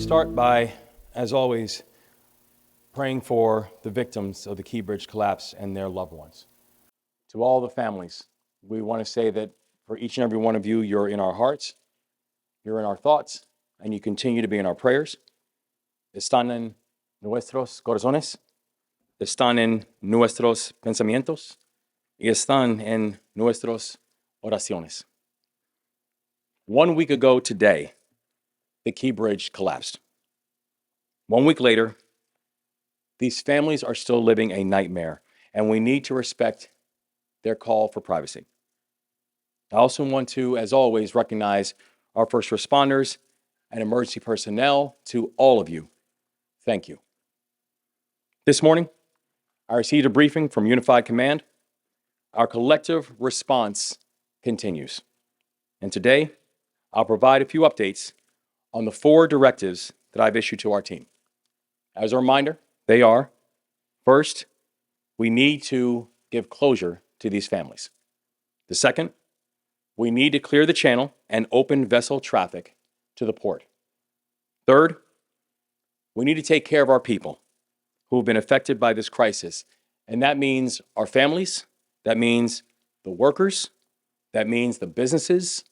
start by, as always, praying for the victims of the Key Bridge collapse and their loved ones. To all the families, we want to say that for each and every one of you, you're in our hearts, you're in our thoughts, and you continue to be in our prayers. Están en nuestros corazones, están en nuestros pensamientos, y están en nuestras oraciones. 1 week ago today, the Key Bridge collapsed. 1 week later, these families are still living a nightmare, and we need to respect their call for privacy. I also want to, as always, recognize our first responders and emergency personnel. To all of you, thank you. This morning, I received a briefing from Unified Command. Our collective response continues. And today, I'll provide a few updates on the 4 directives that I've issued to our team. As a reminder, they are: first, we need to give closure to these families. The second, we need to clear the channel and open vessel traffic to the port. Third, we need to take care of our people who have been affected by this crisis. And that means our families, that means the workers, that means the businesses,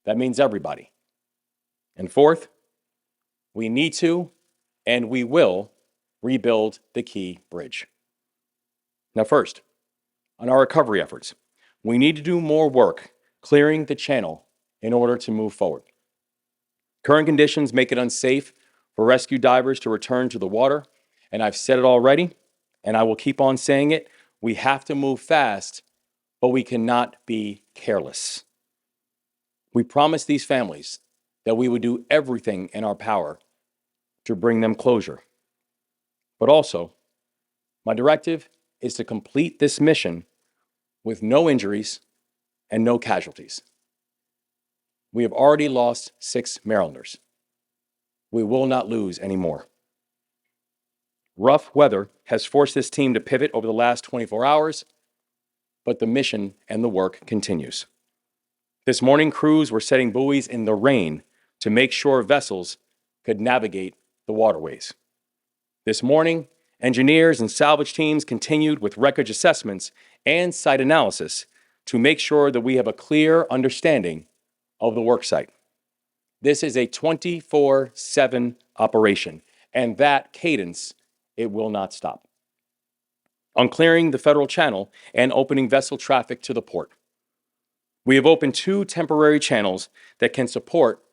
that means everybody. And fourth, we need to and we will rebuild the Key Bridge. Now, first, on our recovery efforts, we need to do more work clearing the channel in order to move forward. Current conditions make it unsafe for rescue divers to return to the water, and I've said it already, and I will keep on saying it. We have to move fast, but we cannot be careless. We promised these families that we would do everything in our power to bring them closure. But also, my directive is to complete this mission with no injuries and no casualties. We have already lost 6 Marylanders. We will not lose any more. Rough weather has forced this team to pivot over the last 24 hours, but the mission and the work continues. This morning, crews were setting buoys in the rain to make sure vessels could navigate the waterways. This morning, engineers and salvage teams continued with wreckage assessments and site analysis to make sure that we have a clear understanding of the work site. This is a 24/7 operation, and that cadence, it will not stop. On clearing the federal channel and opening vessel traffic to the port, we have opened 2 temporary channels that can support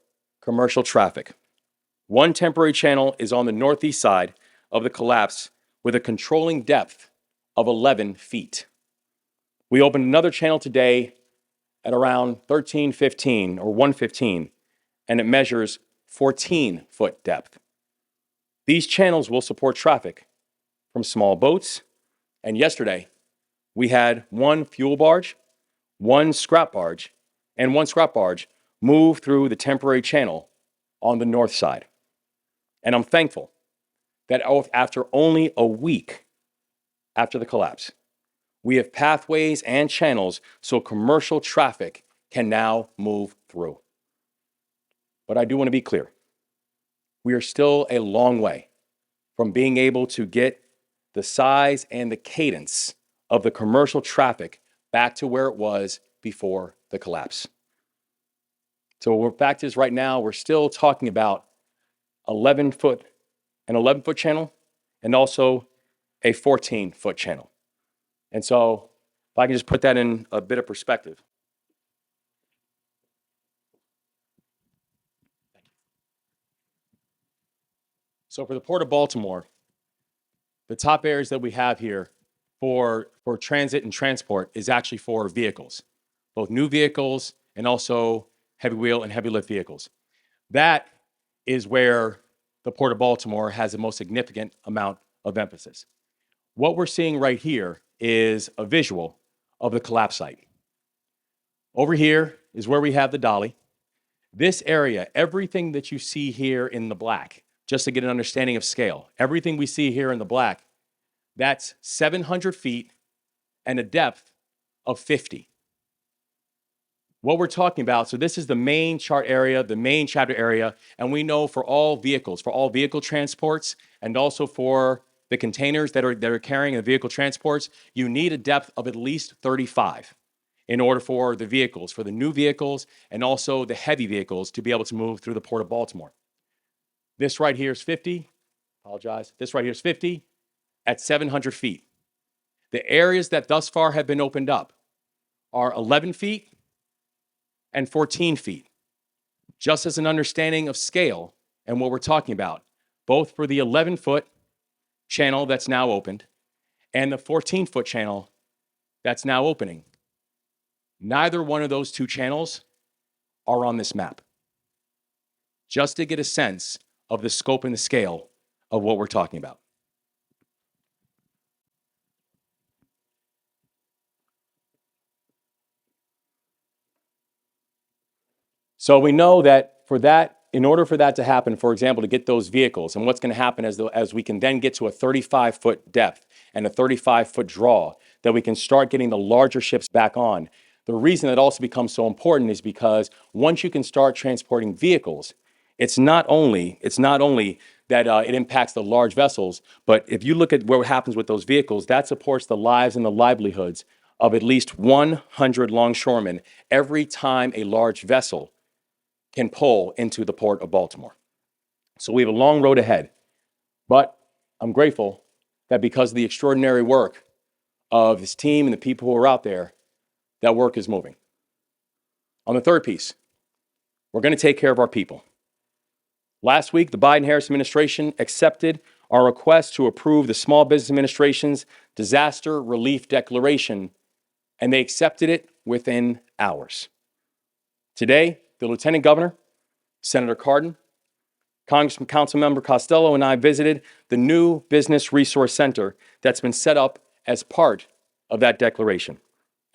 commercial traffic. One temporary channel is on the northeast side of the collapse with a controlling depth of 11 feet. We opened another channel today at around 1315 or 115, and it measures 14-foot depth. These channels will support traffic from small boats, and yesterday we had 1 fuel barge, 1 scrap barge, and 1 scrap barge move through the temporary channel on the north side. And I'm thankful that after only a week after the collapse, we have pathways and channels so commercial traffic can now move through. But I do want to be clear. We are still a long way from being able to get the size and the cadence of the commercial traffic back to where it was before the collapse. So the fact is, right now, we're still talking about an 11-foot channel and also a 14-foot channel. And so if I can just put that in a bit of perspective. Thank you. So for the Port of Baltimore, the top areas that we have here for transit and transport is actually for vehicles, both new vehicles and also heavy wheel and heavy lift vehicles. That is where the Port of Baltimore has the most significant amount of emphasis. What we're seeing right here is a visual of the collapse site. Over here is where we have the dolly. This area, everything that you see here in the black, just to get an understanding of scale, everything we see here in the black, that's 700 feet and a depth of 50. What we're talking about, so this is the main chart area, the main chapter area, and we know for all vehicles, for all vehicle transports, and also for the containers that are carrying the vehicle transports, you need a depth of at least 35 in order for the vehicles, for the new vehicles, and also the heavy vehicles to be able to move through the Port of Baltimore. This right here is 50, apologize, this right here is 50 at 700 feet. The areas that thus far have been opened up are 11 feet and 14 feet. Just as an understanding of scale and what we're talking about, both for the 11-foot channel that's now opened and the 14-foot channel that's now opening. Neither one of those two channels are on this map. Just to get a sense of the scope and the scale of what we're talking about. So we know that for that, in order for that to happen, for example, to get those vehicles, and what's going to happen as we can then get to a 35-foot depth and a 35-foot draw, that we can start getting the larger ships back on. The reason that also becomes so important is because once you can start transporting vehicles, it's not only that it impacts the large vessels, but if you look at what happens with those vehicles, that supports the lives and the livelihoods of at least 100 longshoremen every time a large vessel can pull into the Port of Baltimore. So we have a long road ahead, but I'm grateful that because of the extraordinary work of this team and the people who are out there, that work is moving. On the third piece, we're going to take care of our people. Last week, the Biden-Harris administration accepted our request to approve the Small Business Administration's Disaster Relief Declaration, and they accepted it within hours. Today, the Lieutenant Governor, Senator Cardin, Congressman Councilmember Costello, and I visited the new Business Resource Center that's been set up as part of that declaration.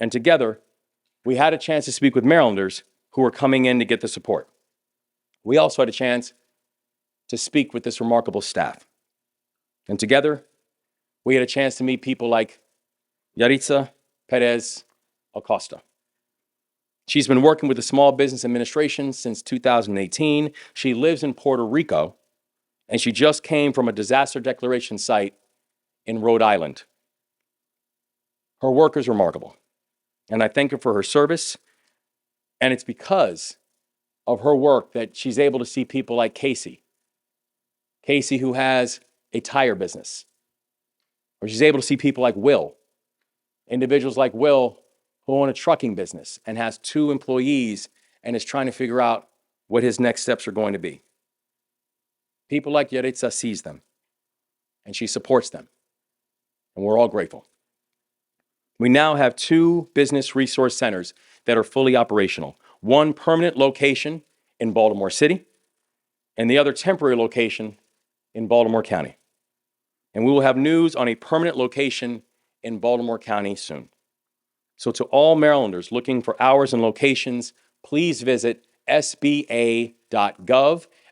And together, we had a chance to speak with Marylanders who were coming in to get the support. We also had a chance to speak with this remarkable staff. And together, we had a chance to meet people like Yaritza Perez Acosta. She's been working with the Small Business Administration since 2018. She lives in Puerto Rico, and she just came from a disaster declaration site in Rhode Island. Her work is remarkable, and I thank her for her service, and it's because of her work that she's able to see people like Casey, who has a tire business, or she's able to see people like Will, individuals like Will who own a trucking business and has 2 employees and is trying to figure out what his next steps are going to be. People like Yaritza sees them, and she supports them, and we're all grateful. We now have 2 business resource centers that are fully operational. One permanent location in Baltimore City, and the other temporary location in Baltimore County. And we will have news on a permanent location in Baltimore County soon. So to all Marylanders looking for hours and locations, please visit sba.gov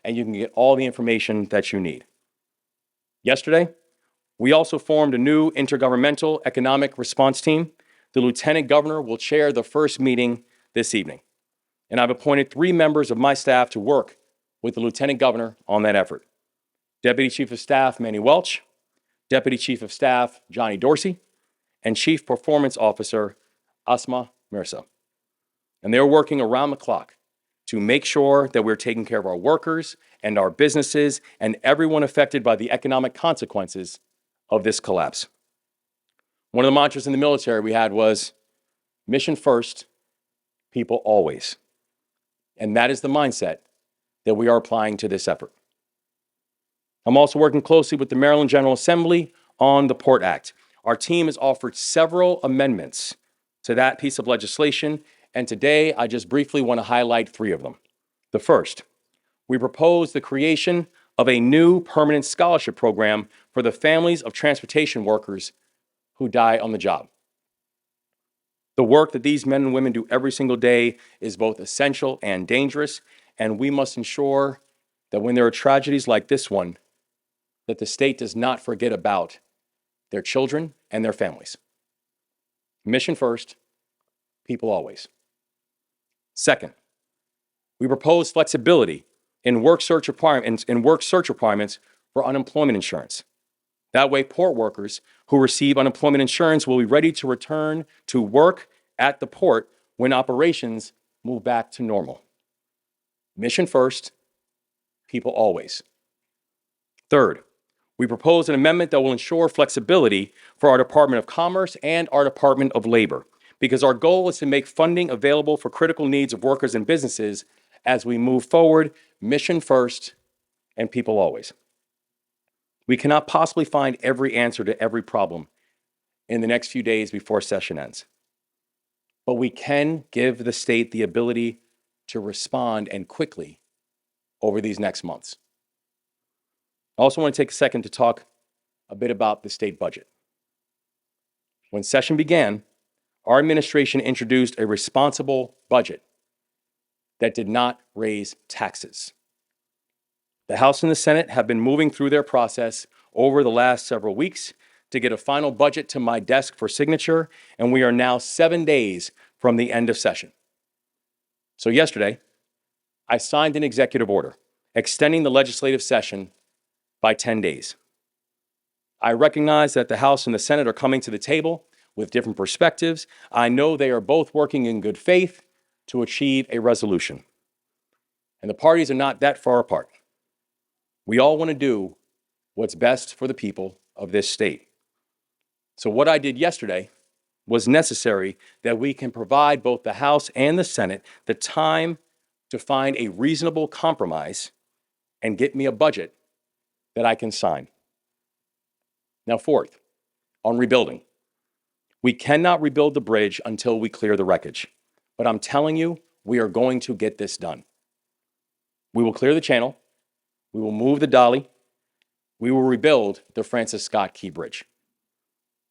and you can get all the information that you need. Yesterday, we also formed a new intergovernmental economic response team. The Lieutenant Governor will chair the first meeting this evening. And I've appointed 3 members of my staff to work with the Lieutenant Governor on that effort. Deputy Chief of Staff Manny Welch, Deputy Chief of Staff Johnny Dorsey, and Chief Performance Officer Asma Mirza. And they're working around the clock to make sure that we're taking care of our workers and our businesses and everyone affected by the economic consequences of this collapse. One of the mantras in the military we had was, mission first, people always. And that is the mindset that we are applying to this effort. I'm also working closely with the Maryland General Assembly on the Port Act. Our team has offered several amendments to that piece of legislation, and today I just briefly want to highlight 3 of them. The first, we propose the creation of a new permanent scholarship program for the families of transportation workers who die on the job. The work that these men and women do every single day is both essential and dangerous, and we must ensure that when there are tragedies like this one, that the state does not forget about their children and their families. Mission first, people always. Second, we propose flexibility in work search requirements for unemployment insurance. That way, port workers who receive unemployment insurance will be ready to return to work at the port when operations move back to normal. Mission first, people always. Third, we propose an amendment that will ensure flexibility for our Department of Commerce and our Department of Labor, because our goal is to make funding available for critical needs of workers and businesses as we move forward, mission first and people always. We cannot possibly find every answer to every problem in the next few days before session ends. But we can give the state the ability to respond and quickly over these next months. I also want to take a second to talk a bit about the state budget. When session began, our administration introduced a responsible budget that did not raise taxes. The House and the Senate have been moving through their process over the last several weeks to get a final budget to my desk for signature, and we are now 7 days from the end of session. So yesterday, I signed an executive order extending the legislative session by 10 days. I recognize that the House and the Senate are coming to the table with different perspectives. I know they are both working in good faith to achieve a resolution. And the parties are not that far apart. We all want to do what's best for the people of this state. So what I did yesterday was necessary that we can provide both the House and the Senate the time to find a reasonable compromise and get me a budget that I can sign. Now, fourth, on rebuilding. We cannot rebuild the bridge until we clear the wreckage. But I'm telling you, we are going to get this done. We will clear the channel. We will move the dolly. We will rebuild the Francis Scott Key Bridge.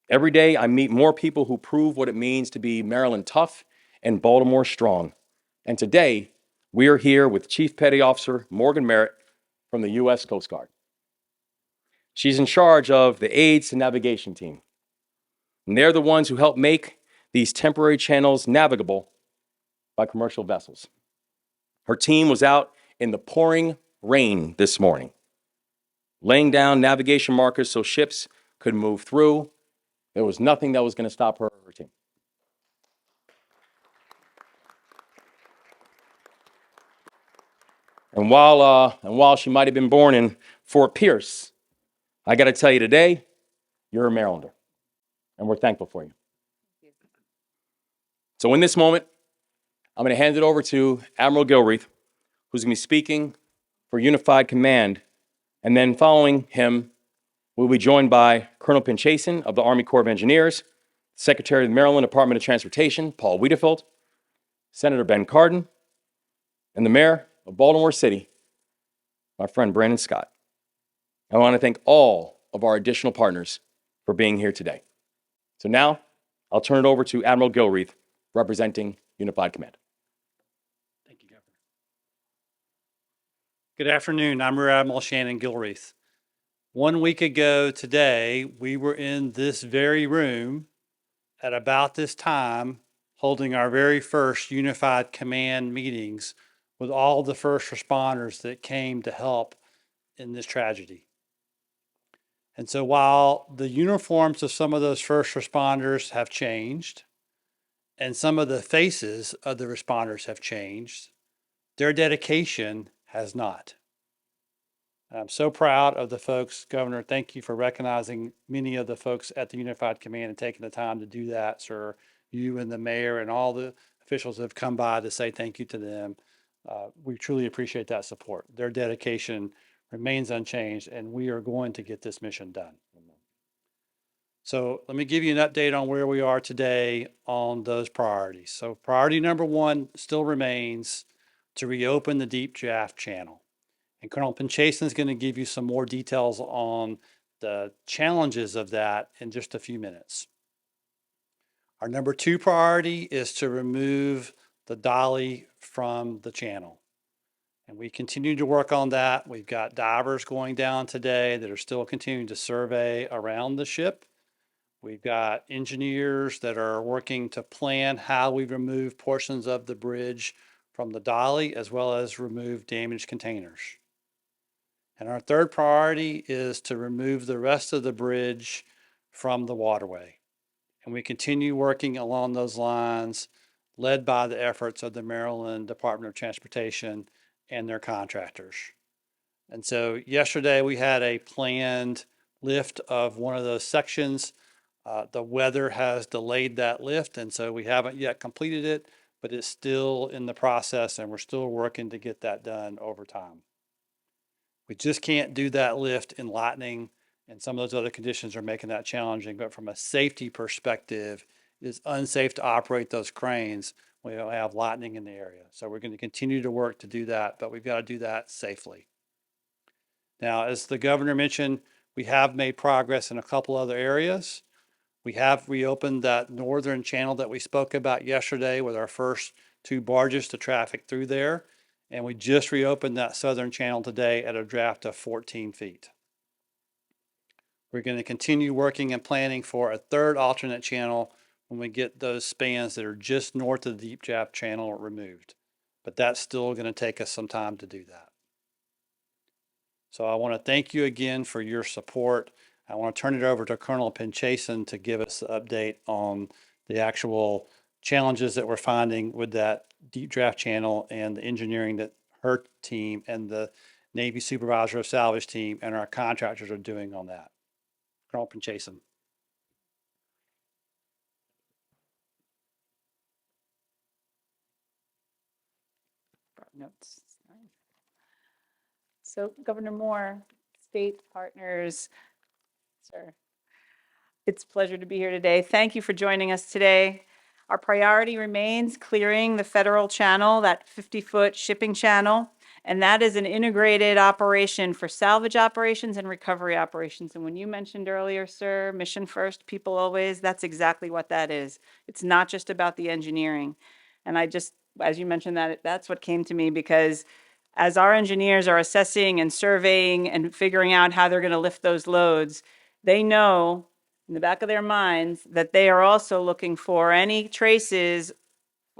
Every day, I meet more people who prove what it means to be Maryland tough and Baltimore strong. And today, we are here with Chief Petty Officer Morgan Merritt from the U.S. Coast Guard. She's in charge of the aids and navigation team. And they're the ones who help make these temporary channels navigable by commercial vessels. Her team was out in the pouring rain this morning, laying down navigation markers so ships could move through. There was nothing that was going to stop her or her team. And while she might have been born in Fort Pierce, I got to tell you today, you're a Marylander, and we're thankful for you. So in this moment, I'm going to hand it over to Admiral Gilreath, who's going to be speaking for Unified Command, and then following him, we'll be joined by Colonel Pinchason of the Army Corps of Engineers, Secretary of the Maryland Department of Transportation, Paul Wiedefeld, Senator Ben Cardin, and the Mayor of Baltimore City, my friend Brandon Scott. I want to thank all of our additional partners for being here today. So now, I'll turn it over to Admiral Gilreath, representing Unified Command. Thank you, Governor. Good afternoon. I'm Rear Admiral Shannon Gilreath. 1 week ago today, we were in this very room at about this time holding our very first Unified Command meetings with all the first responders that came to help in this tragedy. And so while the uniforms of some of those first responders have changed and some of the faces of the responders have changed, their dedication has not. I'm so proud of the folks, Governor. Thank you for recognizing many of the folks at the Unified Command and taking the time to do that, sir. You and the mayor and all the officials have come by to say thank you to them. We truly appreciate that support. Their dedication remains unchanged, and we are going to get this mission done. So let me give you an update on where we are today on those priorities. So priority number one still remains to reopen the Deep Draft Channel. And Colonel Pinchason is going to give you some more details on the challenges of that in just a few minutes. Our number two priority is to remove the dolly from the channel. And we continue to work on that. We've got divers going down today that are still continuing to survey around the ship. We've got engineers that are working to plan how we remove portions of the bridge from the dolly as well as remove damaged containers. And our third priority is to remove the rest of the bridge from the waterway. And we continue working along those lines, led by the efforts of the Maryland Department of Transportation and their contractors. And so yesterday we had a planned lift of one of those sections. The weather has delayed that lift, and so we haven't yet completed it, but it's still in the process and we're still working to get that done over time. We just can't do that lift in lightning, and some of those other conditions are making that challenging. But from a safety perspective, it is unsafe to operate those cranes when we don't have lightning in the area. So we're going to continue to work to do that, but we've got to do that safely. Now, as the governor mentioned, we have made progress in a couple other areas. We have reopened that northern channel that we spoke about yesterday with our first 2 barges to traffic through there. And we just reopened that southern channel today at a draft of 14 feet. We're going to continue working and planning for a third alternate channel when we get those spans that are just north of the deep draft channel removed. But that's still going to take us some time to do that. So I want to thank you again for your support. I want to turn it over to Colonel Pinchason to give us an update on the actual challenges that we're finding with that deep draft channel and the engineering that her team and the Navy Supervisor of Salvage team and our contractors are doing on that. Colonel Pinchason. Notes. So Governor Moore, state partners, sir, it's a pleasure to be here today. Thank you for joining us today. Our priority remains clearing the federal channel, that 50-foot shipping channel, and that is an integrated operation for salvage operations and recovery operations. And when you mentioned earlier, sir, mission first, people always, that's exactly what that is. It's not just about the engineering. And I just, as you mentioned that, that's what came to me, because as our engineers are assessing and surveying and figuring out how they're going to lift those loads, they know in the back of their minds that they are also looking for any traces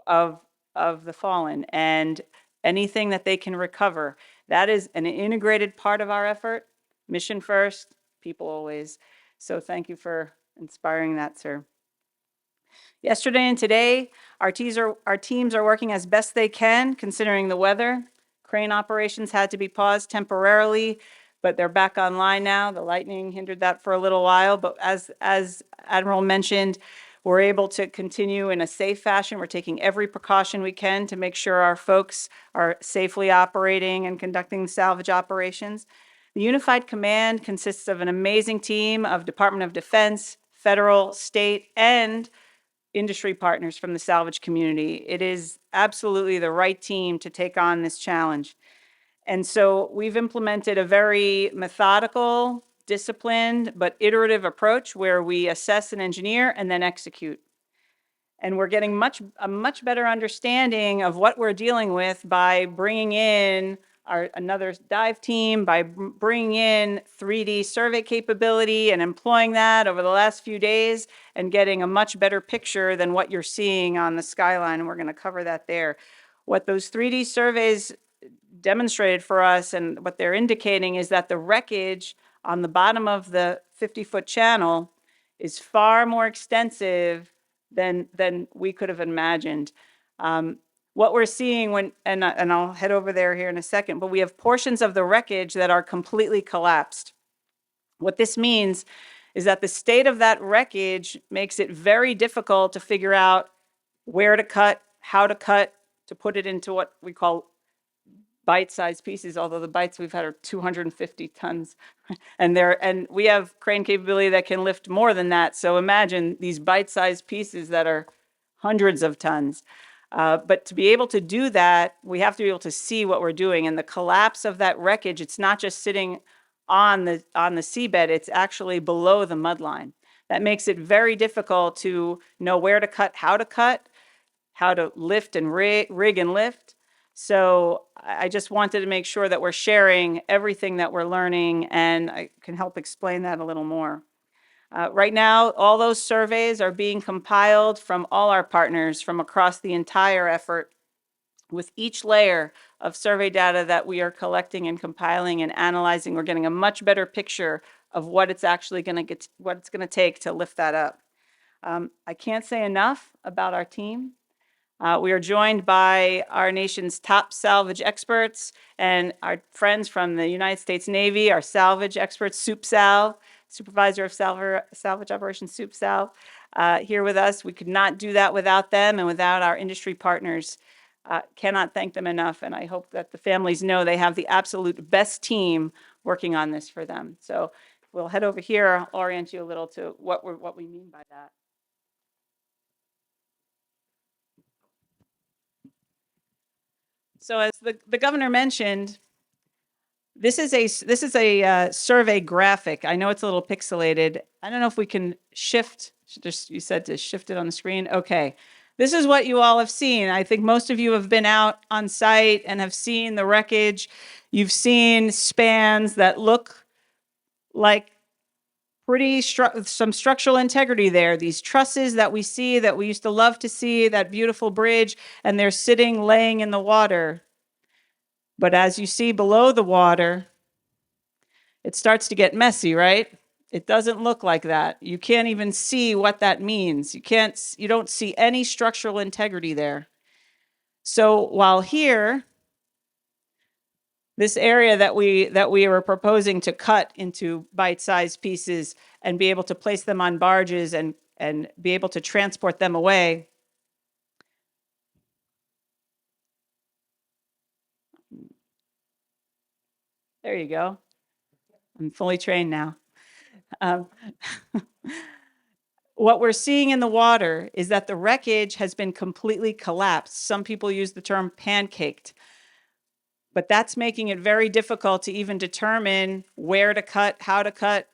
of the fallen and anything that they can recover. That is an integrated part of our effort. Mission first, people always. So thank you for inspiring that, sir. Yesterday and today, our teams are working as best they can considering the weather. Crane operations had to be paused temporarily, but they're back online now. The lightning hindered that for a little while, but as Admiral mentioned, we're able to continue in a safe fashion. We're taking every precaution we can to make sure our folks are safely operating and conducting salvage operations. The Unified Command consists of an amazing team of Department of Defense, federal, state, and industry partners from the salvage community. It is absolutely the right team to take on this challenge. And so we've implemented a very methodical, disciplined, but iterative approach where we assess and engineer and then execute. And we're getting a much better understanding of what we're dealing with by bringing in another dive team, by bringing in 3D survey capability and employing that over the last few days and getting a much better picture than what you're seeing on the skyline. And we're going to cover that there. What those 3D surveys demonstrated for us and what they're indicating is that the wreckage on the bottom of the 50-foot channel is far more extensive than we could have imagined. What we're seeing when, and I'll head over there here in a second, but we have portions of the wreckage that are completely collapsed. What this means is that the state of that wreckage makes it very difficult to figure out where to cut, how to put it into what we call bite-sized pieces, although the bites we've had are 250 tons. And we have crane capability that can lift more than that. So imagine these bite-sized pieces that are hundreds of tons. But to be able to do that, we have to be able to see what we're doing. And the collapse of that wreckage, it's not just sitting on the seabed, it's actually below the mud line. That makes it very difficult to know where to cut, how to lift and rig and lift. So I just wanted to make sure that we're sharing everything that we're learning, and I can help explain that a little more. Right now, all those surveys are being compiled from all our partners from across the entire effort. With each layer of survey data that we are collecting and compiling and analyzing, we're getting a much better picture of what it's actually going to what it's going to take to lift that up. I can't say enough about our team. We are joined by our nation's top salvage experts and our friends from the United States Navy, our salvage experts, SoupSal, Supervisor of Salvage Operations SoupSal, here with us. We could not do that without them and without our industry partners. Cannot thank them enough, and I hope that the families know they have the absolute best team working on this for them. So we'll head over here. I'll orient you a little to what we mean by that. So as the governor mentioned, this is a survey graphic. I know it's a little pixelated. I don't know if we can shift. Just you said to shift it on the screen. Okay. This is what you all have seen. I think most of you have been out on site and have seen the wreckage. You've seen spans that look like some structural integrity there. These trusses that we see, that we used to love to see, that beautiful bridge, and they're sitting, laying in the water. But as you see below the water, it starts to get messy, right? It doesn't look like that. You can't even see what that means. You don't see any structural integrity there. So while here, this area that we were proposing to cut into bite-sized pieces and be able to place them on barges and be able to transport them away. There you go. I'm fully trained now. What we're seeing in the water is that the wreckage has been completely collapsed. Some people use the term pancaked, but that's making it very difficult to even determine where to cut, how to cut.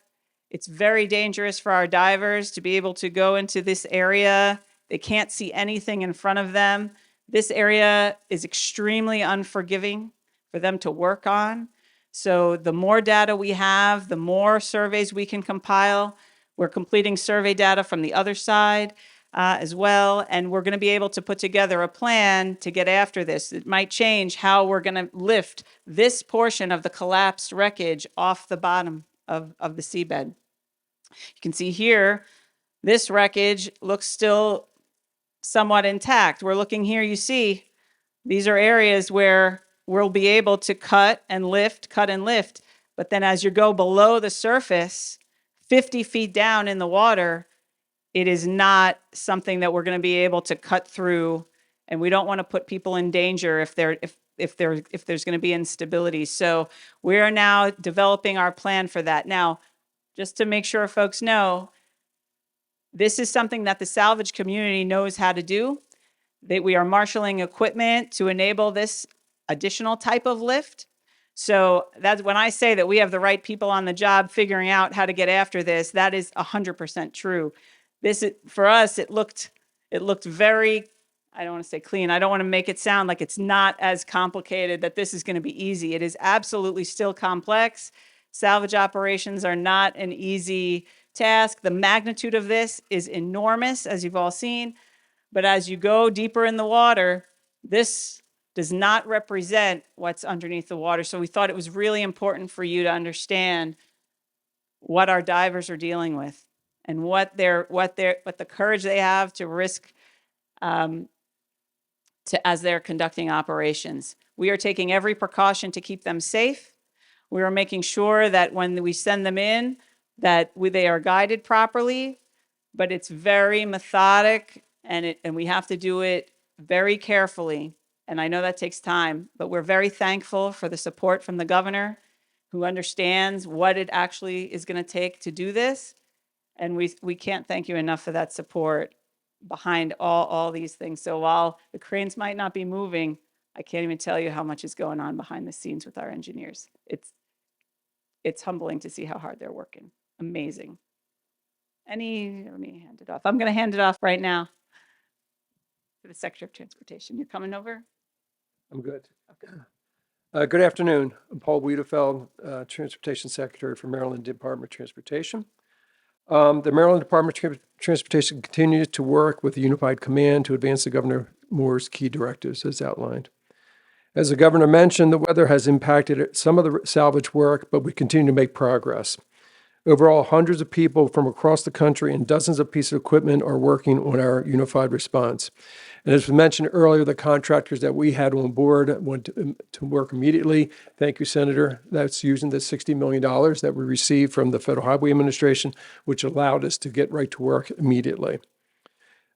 It's very dangerous for our divers to be able to go into this area. They can't see anything in front of them. This area is extremely unforgiving for them to work on. So the more data we have, the more surveys we can compile. We're completing survey data from the other side as well, and we're going to be able to put together a plan to get after this. It might change how we're going to lift this portion of the collapsed wreckage off the bottom of the seabed. You can see here, this wreckage looks still somewhat intact. We're looking here, you see, these are areas where we'll be able to cut and lift. But then as you go below the surface, 50 feet down in the water, it is not something that we're going to be able to cut through, and we don't want to put people in danger if there's going to be instability. So we are now developing our plan for that. Now, just to make sure folks know, this is something that the salvage community knows how to do. That we are marshaling equipment to enable this additional type of lift. So that's when I say that we have the right people on the job figuring out how to get after this, that is 100% true. For us, it looked very, I don't want to say clean. I don't want to make it sound like it's not as complicated, that this is going to be easy. It is absolutely still complex. Salvage operations are not an easy task. The magnitude of this is enormous, as you've all seen. But as you go deeper in the water, this does not represent what's underneath the water. So we thought it was really important for you to understand what our divers are dealing with and what the courage they have to risk as they're conducting operations. We are taking every precaution to keep them safe. We are making sure that when we send them in, that they are guided properly, but it's very methodic, and we have to do it very carefully. And I know that takes time, but we're very thankful for the support from the governor, who understands what it actually is going to take to do this. And we can't thank you enough for that support behind all these things. So while the cranes might not be moving, I can't even tell you how much is going on behind the scenes with our engineers. It's humbling to see how hard they're working. Amazing. Let me hand it off. I'm going to hand it off right now to the Secretary of Transportation. You're coming over? I'm good. Good afternoon. I'm Paul Wiedefeld, Transportation Secretary for Maryland Department of Transportation. The Maryland Department of Transportation continues to work with the Unified Command to advance the Governor Moore's key directives as outlined. As the governor mentioned, the weather has impacted some of the salvage work, but we continue to make progress. Overall, hundreds of people from across the country and dozens of pieces of equipment are working on our unified response. And as was mentioned earlier, the contractors that we had on board went to work immediately. Thank you, Senator. That's using the $60 million that we received from the Federal Highway Administration, which allowed us to get right to work immediately.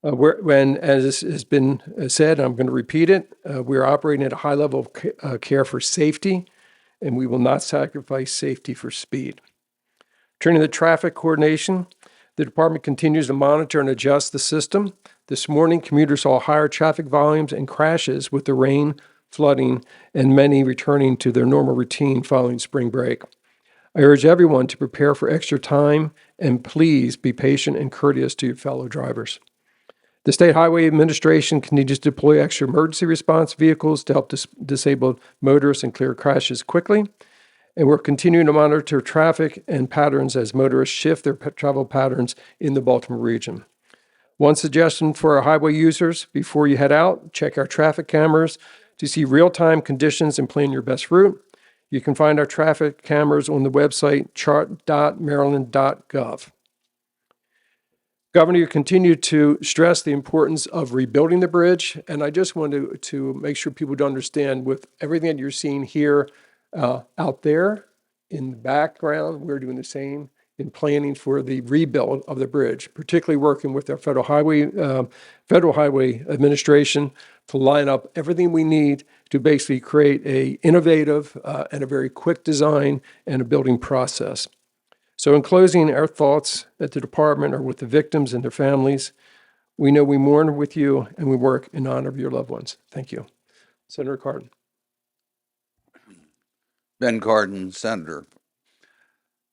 As has been said, I'm going to repeat it, we're operating at a high level of care for safety, and we will not sacrifice safety for speed. Turning to traffic coordination, the department continues to monitor and adjust the system. This morning, commuters saw higher traffic volumes and crashes with the rain, flooding, and many returning to their normal routine following spring break. I urge everyone to prepare for extra time and please be patient and courteous to your fellow drivers. The State Highway Administration continues to deploy extra emergency response vehicles to help disabled motorists and clear crashes quickly. And we're continuing to monitor traffic and patterns as motorists shift their travel patterns in the Baltimore region. One suggestion for our highway users, before you head out, check our traffic cameras to see real-time conditions and plan your best route. You can find our traffic cameras on the website chart.maryland.gov. Governor, you continue to stress the importance of rebuilding the bridge, and I just want to make sure people understand with everything that you're seeing here out there in the background, we're doing the same in planning for the rebuild of the bridge, particularly working with our Federal Highway Administration to line up everything we need to basically create a innovative and a very quick design and a building process. So in closing, our thoughts at the department are with the victims and their families. We know we mourn with you and we work in honor of your loved ones. Thank you. Senator Cardin. Ben Cardin, Senator.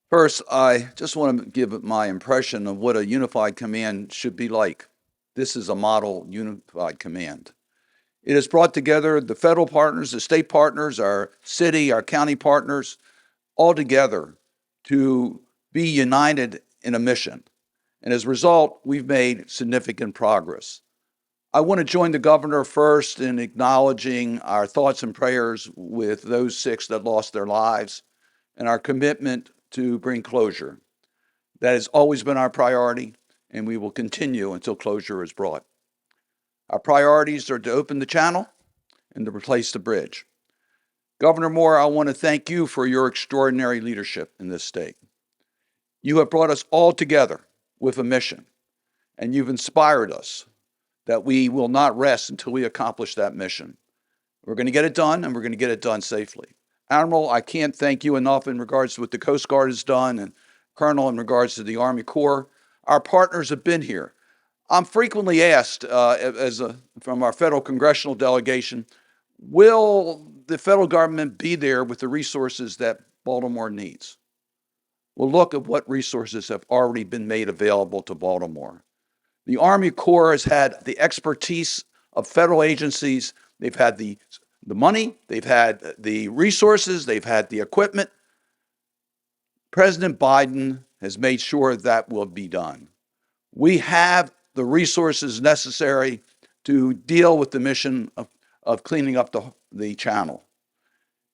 First, I just want to give my impression of what a unified command should be like. This is a model unified command. It has brought together the federal partners, the state partners, our city, our county partners, all together to be united in a mission. And as a result, we've made significant progress. I want to join the governor first in acknowledging our thoughts and prayers with those 6 that lost their lives and our commitment to bring closure. That has always been our priority, and we will continue until closure is brought. Our priorities are to open the channel and to replace the bridge. Governor Moore, I want to thank you for your extraordinary leadership in this state. You have brought us all together with a mission, and you've inspired us that we will not rest until we accomplish that mission. We're going to get it done, and we're going to get it done safely. Admiral, I can't thank you enough in regards to what the Coast Guard has done, and Colonel, in regards to the Army Corps. Our partners have been here. I'm frequently asked from our federal congressional delegation, will the federal government be there with the resources that Baltimore needs? Well, look at what resources have already been made available to Baltimore. The Army Corps has had the expertise of federal agencies. They've had the money, they've had the resources, they've had the equipment. President Biden has made sure that will be done. We have the resources necessary to deal with the mission of cleaning up the channel.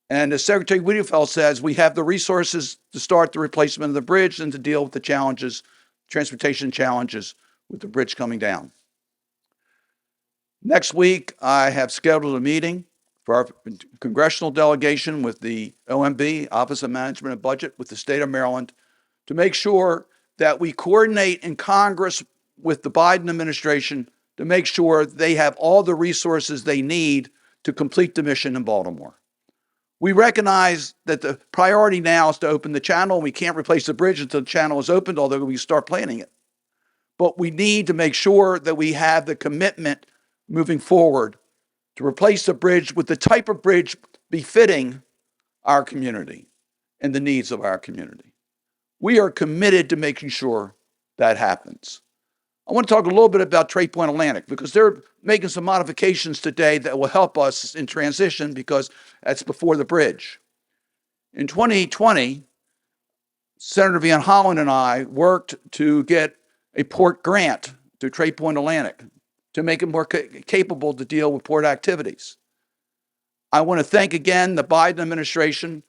And as Secretary Wiedefeld says, we have the resources to start the replacement of the bridge and to deal with the challenges, transportation challenges with the bridge coming down. Next week, I have scheduled a meeting for our congressional delegation with the OMB, Office of Management and Budget, with the state of Maryland, to make sure that we coordinate in Congress with the Biden administration to make sure they have all the resources they need to complete the mission in Baltimore. We recognize that the priority now is to open the channel. We can't replace the bridge until the channel is opened, although we start planning it. But we need to make sure that we have the commitment moving forward to replace the bridge with the type of bridge befitting our community and the needs of our community. We are committed to making sure that happens. I want to talk a little bit about Trait Point Atlantic because they're making some modifications today that will help us in transition because that's before the bridge. In 2020, Senator Van Hollen and I worked to get a port grant to Trait Point Atlantic to make it more capable to deal with port activities. I want to thank again the Biden administration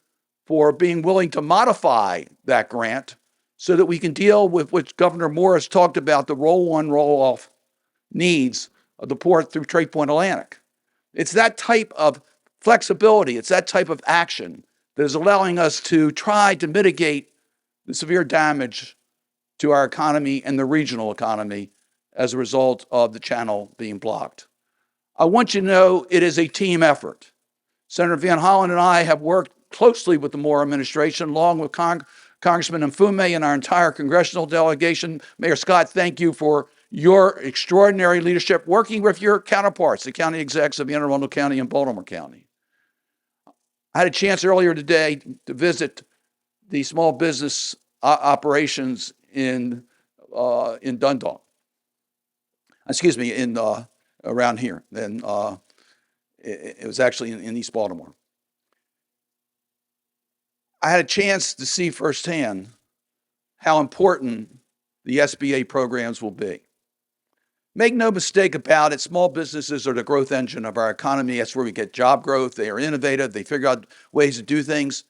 for being willing to modify that grant so that we can deal with what Governor Morris talked about, the roll on, roll off needs of the port through Trade Point Atlantic. It's that type of flexibility, it's that type of action that is allowing us to try to mitigate the severe damage to our economy and the regional economy as a result of the channel being blocked. I want you to know it is a team effort. Senator Van Hollen and I have worked closely with the Moore administration, along with Congressman Mfume and our entire congressional delegation. Mayor Scott, thank you for your extraordinary leadership working with your counterparts, the county execs of Anne Arundel County and Baltimore County. I had a chance earlier today to visit the small business operations in Dundalk. Excuse me, in around here. And it was actually in East Baltimore. I had a chance to see firsthand how important the SBA programs will be. Make no mistake about it, small businesses are the growth engine of our economy. That's where we get job growth. They are innovative. They figure out ways to do things.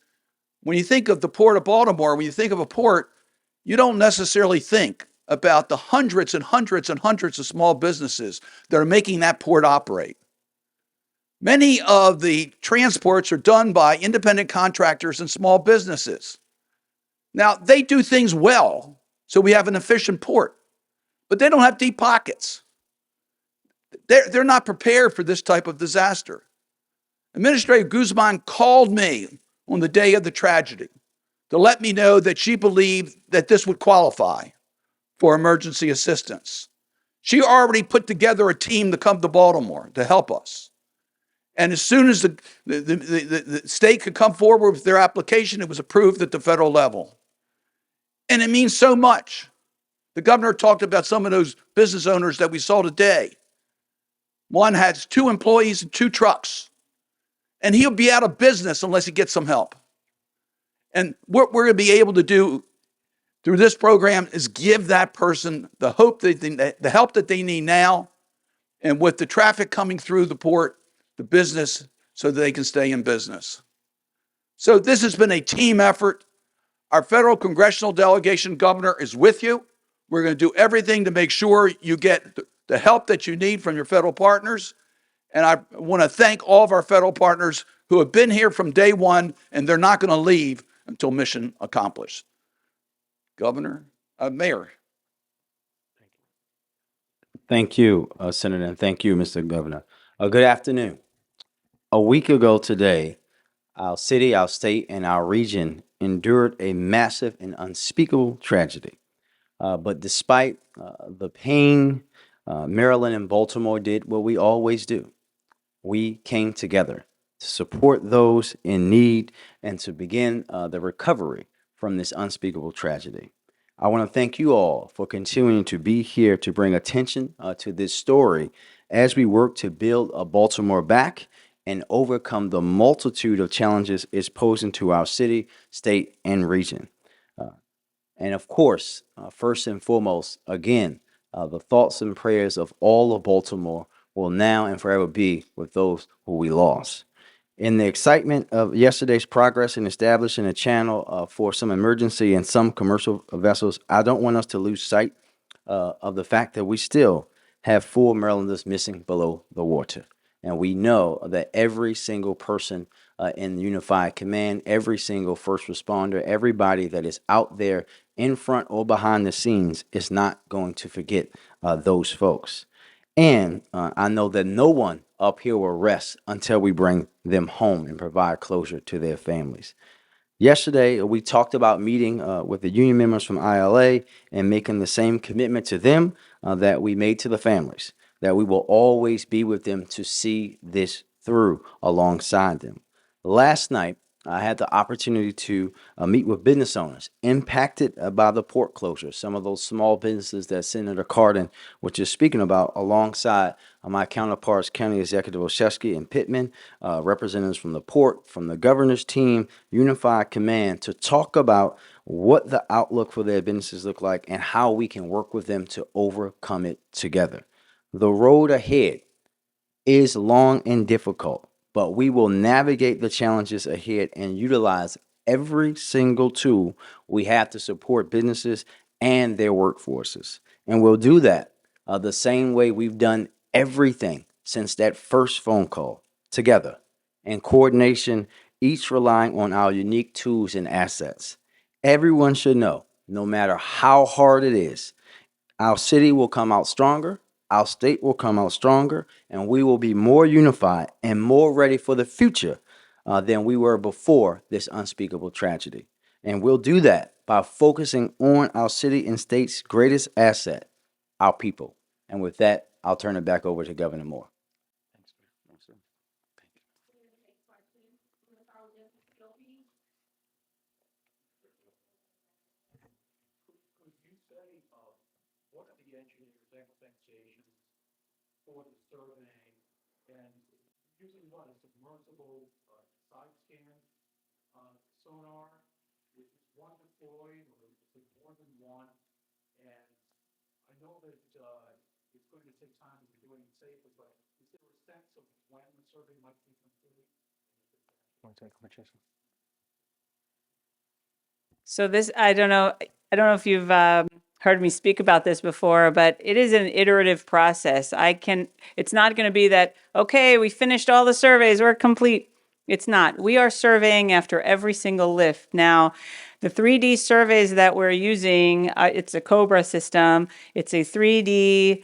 When you think of the Port of Baltimore, when you think of a port, you don't necessarily think about the hundreds and hundreds and hundreds of small businesses that are making that port operate. Many of the transports are done by independent contractors and small businesses. Now, they do things well, so we have an efficient port, but they don't have deep pockets. They're not prepared for this type of disaster. Administrator Guzman called me on the day of the tragedy to let me know that she believed that this would qualify for emergency assistance. She already put together a team to come to Baltimore to help us. And as soon as the state could come forward with their application, it was approved at the federal level. And it means so much. The governor talked about some of those business owners that we saw today. One has 2 employees and 2 trucks. And he'll be out of business unless he gets some help. And what we're going to be able to do through this program is give that person the hope the help that they need now, and with the traffic coming through the port, the business, so that they can stay in business. So this has been a team effort. Our federal congressional delegation, Governor, is with you. We're going to do everything to make sure you get the help that you need from your federal partners. And I want to thank all of our federal partners who have been here from day one, and they're not going to leave until mission accomplished. Governor, Mayor. Thank you, Senator, and thank you, Mr. Governor. Good afternoon. A week ago today, our city, our state, and our region endured a massive and unspeakable tragedy. But despite the pain, Maryland and Baltimore did what we always do. We came together to support those in need and to begin the recovery from this unspeakable tragedy. I want to thank you all for continuing to be here to bring attention to this story as we work to build a Baltimore back and overcome the multitude of challenges it's posing to our city, state, and region. And of course, first and foremost, again, the thoughts and prayers of all of Baltimore will now and forever be with those who we lost. In the excitement of yesterday's progress in establishing a channel for some emergency and some commercial vessels, I don't want us to lose sight of the fact that we still have 4 Marylanders missing below the water. And we know that every single person in Unified Command, every single first responder, everybody that is out there in front or behind the scenes is not going to forget those folks. And I know that no one up here will rest until we bring them home and provide closure to their families. Yesterday, we talked about meeting with the union members from ILA and making the same commitment to them that we made to the families, that we will always be with them to see this through alongside them. Last night, I had the opportunity to meet with business owners impacted by the port closure, some of those small businesses that Senator Cardin was just speaking about, alongside my counterparts, County Executive Olszewski and Pittman, representatives from the port, from the governor's team, Unified Command, to talk about what the outlook for their businesses look like and how we can work with them to overcome it together. The road ahead is long and difficult, but we will navigate the challenges ahead and utilize every single tool we have to support businesses and their workforces. And we'll do that the same way we've done everything since that first phone call, together, in coordination, each relying on our unique tools and assets. Everyone should know, no matter how hard it is, our city will come out stronger, our state will come out stronger, and we will be more unified and more ready for the future than we were before this unspeakable tragedy. And we'll do that by focusing on our city and state's greatest asset, our people. And with that, I'll turn it back over to Governor Moore. So this, I don't know if you've heard me speak about this before, but it is an iterative process. It's not going to be that, okay, we finished all the surveys, we're complete. It's not. We are surveying after every single lift. Now, the 3D surveys that we're using, it's a COBRA system. It's a 3D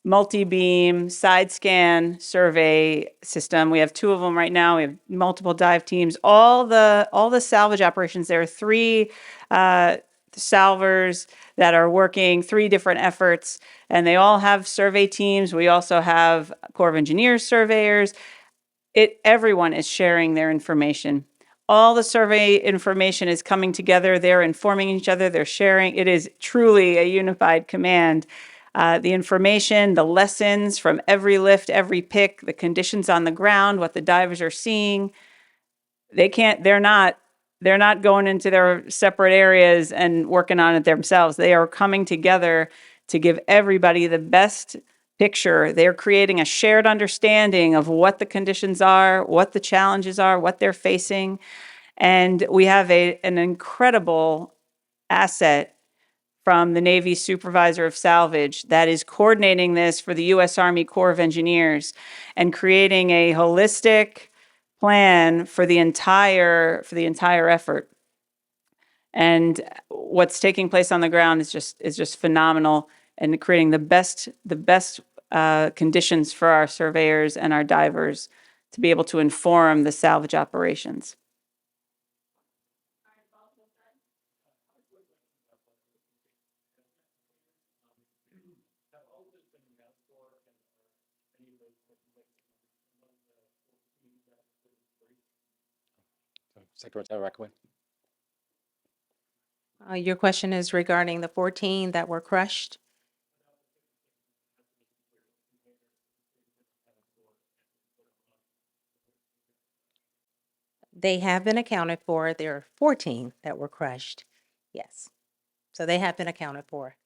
multi-beam side scan survey system. We have 2 of them right now. We have multiple dive teams. All the salvage operations, there are 3 salvers that are working 3 different efforts, and they all have survey teams. We also have Corps of Engineers surveyors. Everyone is sharing their information. All the survey information is coming together. They're informing each other. They're sharing. It is truly a unified command. The information, the lessons from every lift, every pick, the conditions on the ground, what the divers are seeing. They're not going into their separate areas and working on it themselves. They are coming together to give everybody the best picture. They're creating a shared understanding of what the conditions are, what the challenges are, what they're facing. And we have an incredible asset from the Navy Supervisor of Salvage that is coordinating this for the U.S. Army Corps of Engineers and creating a holistic plan for the entire effort. And what's taking place on the ground is just phenomenal, and creating the best conditions for our surveyors and our divers to be able to inform the salvage operations. Secretary Rackaway. Your question is regarding the 14 that were crushed? They have been accounted for. There are 14 that were crushed. Yes. So they have been accounted for.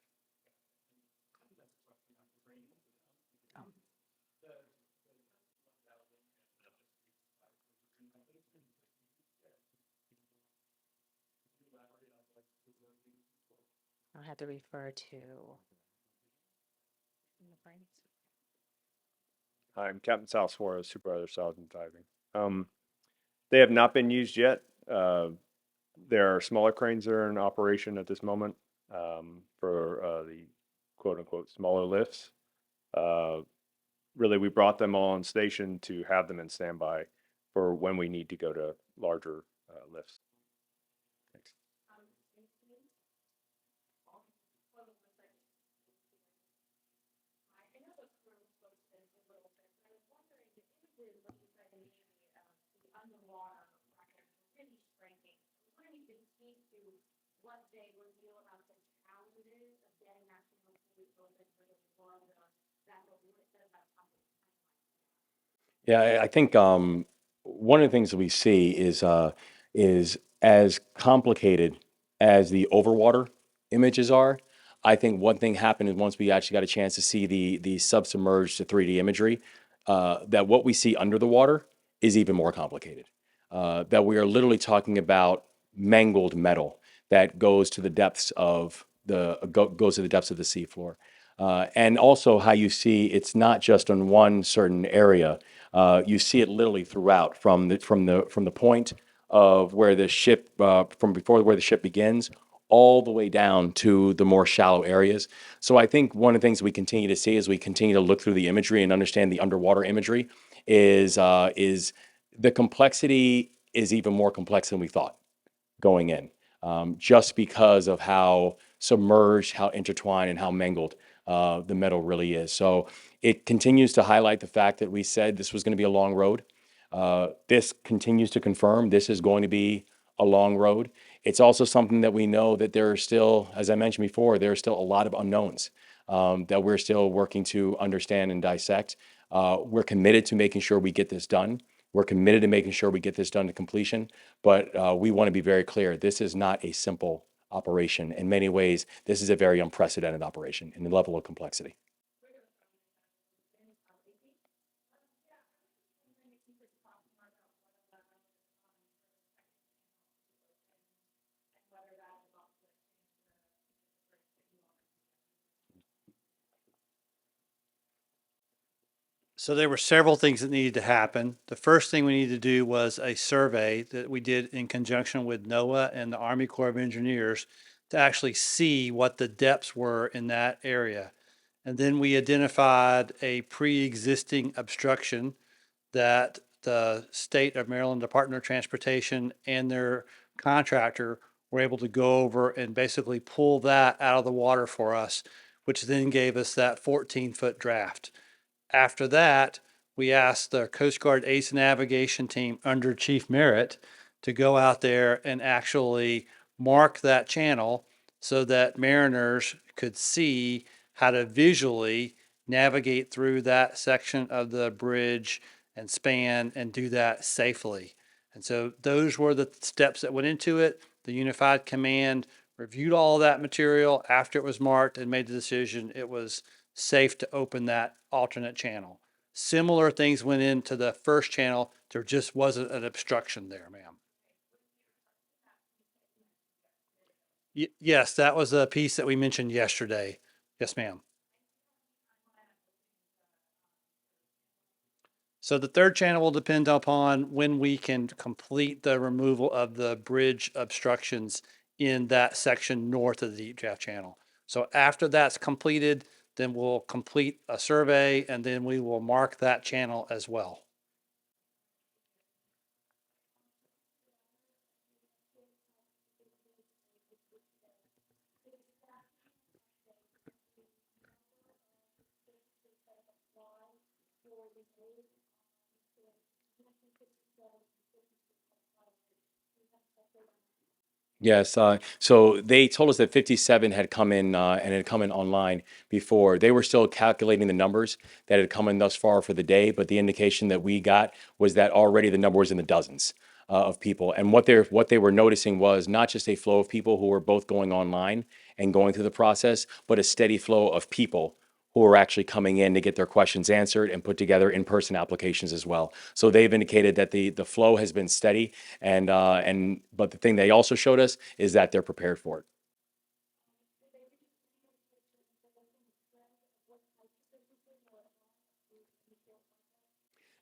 I'll have to refer to. Hi, I'm Captain Sal Suarez, Supervisor Sergeant Diving. They have not been used yet. There are smaller cranes that are in operation at this moment for the quote-unquote smaller lifts. Really, we brought them all on station to have them in standby for when we need to go to larger lifts. Thanks. Yeah, I think one of the things that we see is as complicated as the overwater images are. I think one thing happened is once we actually got a chance to see the submerged 3D imagery, that what we see under the water is even more complicated. That we are literally talking about mangled metal that goes to the depths of goes to the depths of the seafloor. And also how you see it's not just on one certain area. You see it literally throughout from the point of where the ship from before where the ship begins all the way down to the more shallow areas. So I think one of the things we continue to see as we continue to look through the imagery and understand the underwater imagery is the complexity is even more complex than we thought going in, just because of how submerged, how intertwined, and how mangled the metal really is. So it continues to highlight the fact that we said this was going to be a long road. This continues to confirm this is going to be a long road. It's also something that we know that there are still, as I mentioned before, there are still a lot of unknowns that we're still working to understand and dissect. We're committed to making sure we get this done. We're committed to making sure we get this done to completion, but we want to be very clear. This is not a simple operation. In many ways, this is a very unprecedented operation in the level of complexity. So there were several things that needed to happen. The first thing we needed to do was a survey that we did in conjunction with NOAA and the Army Corps of Engineers to actually see what the depths were in that area. And then we identified a pre-existing obstruction that the state of Maryland Department of Transportation and their contractor were able to go over and basically pull that out of the water for us, which then gave us that 14-foot draft. After that, we asked the Coast Guard Ace Navigation Team under Chief Merritt to go out there and actually mark that channel so that mariners could see how to visually navigate through that section of the bridge and span and do that safely. And so those were the steps that went into it. The Unified Command reviewed all that material after it was marked and made the decision it was safe to open that alternate channel. Similar things went into the first channel. There just wasn't an obstruction there, ma'am. Yes, that was a piece that we mentioned yesterday. Yes, ma'am. So the third channel will depend upon when we can complete the removal of the bridge obstructions in that section north of the Deep Draft Channel. So after that's completed, then we'll complete a survey and then we will mark that channel as well. Yes. So they told us that 57 had come in and had come in online before. They were still calculating the numbers that had come in thus far for the day, but the indication that we got was that already the number was in the dozens of people. And what they were noticing was not just a flow of people who were both going online and going through the process, but a steady flow of people who are actually coming in to get their questions answered and put together in-person applications as well. So they've indicated that the flow has been steady, and but the thing they also showed us is that they're prepared for it.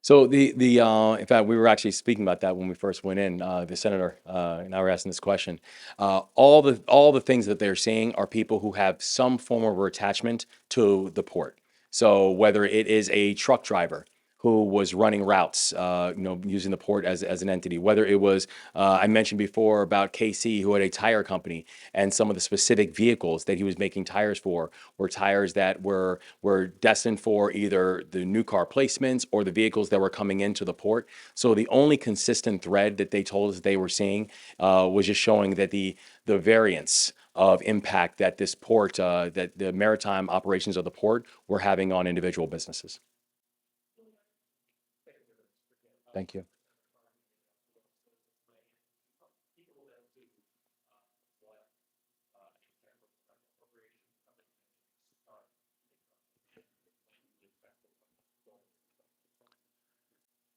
So in fact, we were actually speaking about that when we first went in. The senator and I were asking this question. All the things that they're seeing are people who have some form of attachment to the port. So whether it is a truck driver who was running routes, using the port as an entity. Whether it was, I mentioned before about KC, who had a tire company, and some of the specific vehicles that he was making tires for were tires that were destined for either the new car placements or the vehicles that were coming into the port. So the only consistent thread that they told us they were seeing was just showing that the variance of impact that this port, that the maritime operations of the port were having on individual businesses. Thank you.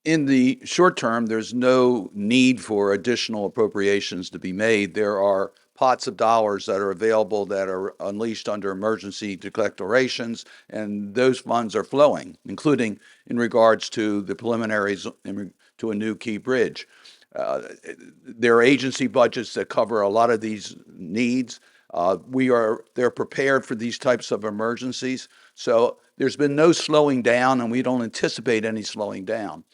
In the short term, there's no need for additional appropriations to be made. There are pots of dollars that are available that are unleashed under emergency declarations, and those funds are flowing, including in regards to the preliminaries to a new Key Bridge. There are agency budgets that cover a lot of these needs. They're prepared for these types of emergencies. So there's been no slowing down, and we don't anticipate any slowing down.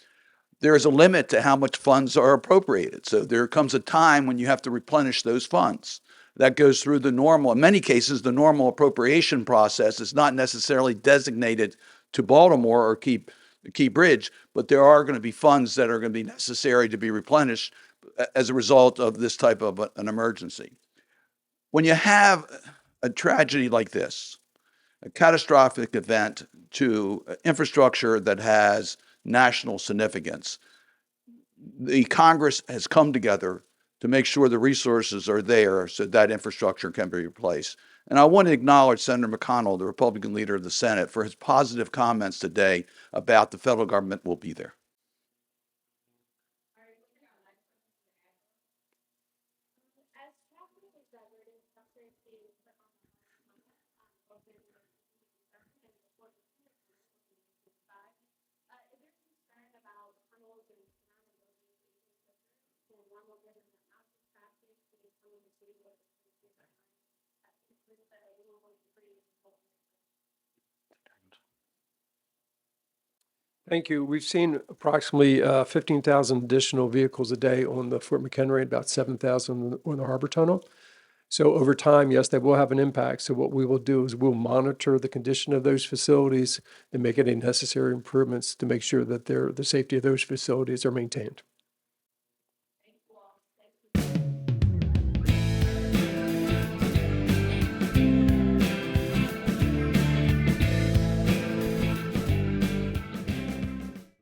There is a limit to how much funds are appropriated. So there comes a time when you have to replenish those funds. That goes through the normal, in many cases, the normal appropriation process is not necessarily designated to Baltimore or Key Bridge, but there are going to be funds that are going to be necessary to be replenished as a result of this type of an emergency. When you have a tragedy like this, a catastrophic event to infrastructure that has national significance, the Congress has come together to make sure the resources are there so that infrastructure can be replaced. And I want to acknowledge Senator McConnell, the Republican leader of the Senate, for his positive comments today about the federal government will be there. Thank you. We've seen approximately 15,000 additional vehicles a day on the Fort McHenry, about 7,000 on the Harbor Tunnel. So over time, yes, they will have an impact. So what we will do is we'll monitor the condition of those facilities and make any necessary improvements to make sure that the safety of those facilities are maintained.